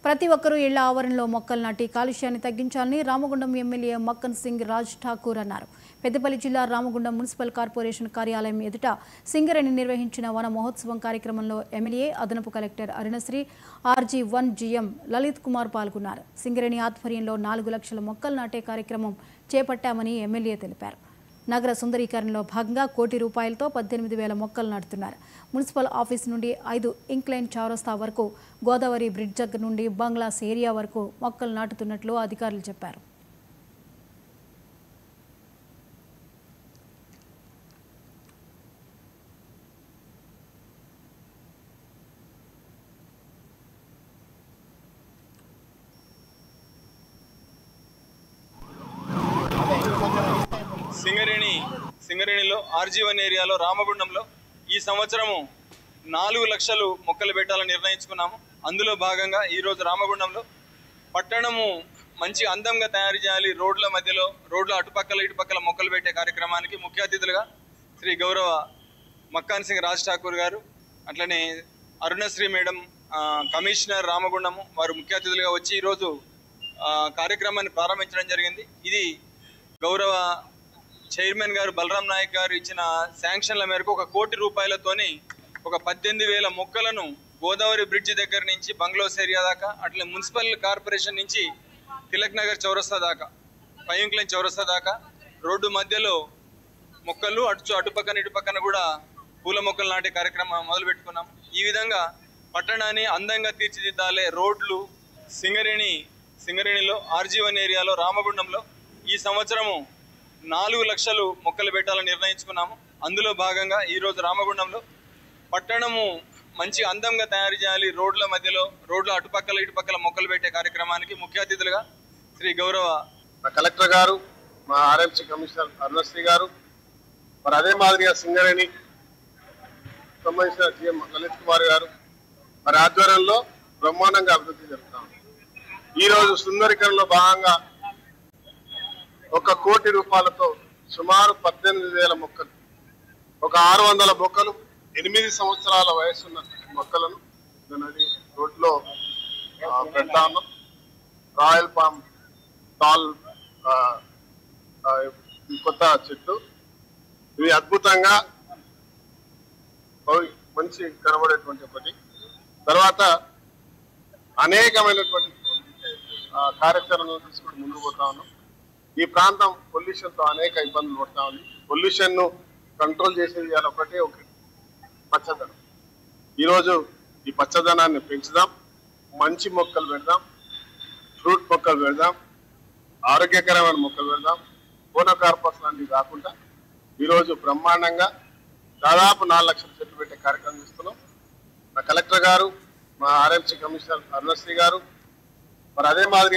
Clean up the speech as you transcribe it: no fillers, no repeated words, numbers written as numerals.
ప్రతి ఒక్కరూ ఇళ్ల ఆవరణలో మొక్కలు నాటి కాలుష్యాన్ని తగ్గించాలని రామగుండం ఎమ్మెల్యే మక్కన్ సింగ్ రాజ్ ఠాకూర్ అన్నారు. పెద్దపల్లి జిల్లా రామగుండం మున్సిపల్ కార్పొరేషన్ కార్యాలయం ఎదుట సింగరేణి నిర్వహించిన వన మహోత్సవం కార్యక్రమంలో ఎమ్మెల్యే, అదనపు collector Arunasri, RG1 GM Lalit Kumar పాల్గొన్నారు. సింగరేణి ఆధ్వర్యంలో 4 లక్షల మొక్కలు నాటే కార్యక్రమం చేపట్టామని ఎమ్మెల్యే తెలిపారు. నగర సుందరీకరణలో భాగంగా ₹1 కోటి 18,000 మొక్కలు నాటుతున్నారు. మున్సిపల్ ఆఫీస్ నుండి 5 ఇంక్లైన్ చౌరస్తా వరకు, గోదావరి బ్రిడ్జ్ దగ్గర నుండి బంగ్లాస్ ఏరియా వరకు మొక్కలు నాటుతున్నట్లు అధికారులు చెప్పారు. సింగరేణిలో RG1 ఏరియాలో రామగుండంలో ఈ సంవత్సరము 4 లక్షలు మొక్కలు పెట్టాలని నిర్ణయించుకున్నాము. అందులో భాగంగా ఈరోజు రామగుండంలో పట్టణము మంచి అందంగా తయారు చేయాలి, రోడ్ల మధ్యలో, రోడ్ల అటుపక్కల ఇటుపక్కల మొక్కలు పెట్టే కార్యక్రమానికి ముఖ్య అతిథులుగా శ్రీ గౌరవ మక్కన్ సింగ్ రాజ్ ఠాకూర్ గారు, అట్లనే అరుణశ్రీ మేడం, కమిషనర్ రామగుండము వారు ముఖ్య అతిథులుగా వచ్చి ఈరోజు కార్యక్రమాన్ని ప్రారంభించడం జరిగింది. ఇది గౌరవ చైర్మన్ గారు బలరాం నాయక్ గారు ఇచ్చిన శాంక్షన్ల మేరకు ₹1 కోటి ఒక 18,000 మొక్కలను గోదావరి బ్రిడ్జ్ దగ్గర నుంచి బంగ్లాస్ ఏరియా దాకా, అట్లే మున్సిపల్ కార్పొరేషన్ నుంచి తిలక్ నగర్ చౌరస్తా దాకా, 5 ఇంక్లైన్ చౌరస్తా దాకా రోడ్డు మధ్యలో మొక్కలు, అటుపక్కన ఇటుపక్కన కూడా పూల మొక్కలు నాటే కార్యక్రమం మొదలు పెట్టుకున్నాం. ఈ విధంగా పట్టణాన్ని అందంగా తీర్చిదిద్దాలే రోడ్లు సింగరేణిలో RG1 ఏరియాలో రామగుండంలో ఈ సంవత్సరము 4 లక్షలు మొక్కలు పెట్టాలని నిర్ణయించుకున్నాము. అందులో భాగంగా ఈరోజు రామగుండంలో పట్టణము మంచి అందంగా తయారు చేయాలి, రోడ్ల మధ్యలో, రోడ్ల అటుపక్కల ఇటుపక్కల మొక్కలు పెట్టే కార్యక్రమానికి ముఖ్య అతిథులుగా శ్రీ గౌరవ కలెక్టర్ గారు, మా RMC కమిషనర్ అరుణశ్రీ గారు, మరి అదే మాదిరిగా సింగరేణి సంబంధించిన GM లలిత్ కుమార్ గారు మరి ఆధ్వర్యంలో బ్రహ్మాండంగా అభివృద్ధి జరుగుతాం. ఈరోజు సుందరీకరణలో భాగంగా ₹1 కోటి సుమారు 18,000 మొక్కలు, ఒక 600 మొక్కలు, 8 సంవత్సరాల వయసున్న మొక్కలను రోడ్లో పెడతా ఉన్నాం. రాయల్ పామ్ టాల్ కొత్త చెట్టు, ఇవి అద్భుతంగా మంచి కనబడేటువంటి ఒకటి. తర్వాత అనేకమైనటువంటి కార్యాచరణలు తీసుకుంటూ ముందుకు పోతా ఉన్నాం. ఈ ప్రాంతం పొల్యూషన్తో అనేక ఇబ్బందులు పడతా ఉంది. పొల్యూషన్ను కంట్రోల్ చేసేది ఒకటే పచ్చదనం. ఈరోజు ఈ పచ్చదనాన్ని పెంచుదాం, మంచి మొక్కలు పెడదాం, ఫ్రూట్ మొక్కలు పెడదాం, ఆరోగ్యకరమైన మొక్కలు పెడదాం. కోనోకార్పస్ లాంటివి కాకుండా ఈరోజు బ్రహ్మాండంగా దాదాపు 4 లక్షల చెట్లు పెట్టే కార్యక్రమం చేస్తున్నాం. మా కలెక్టర్ గారు, మా RMC కమిషనర్ అరుణశ్రీ గారు, మరి అదే మాదిరి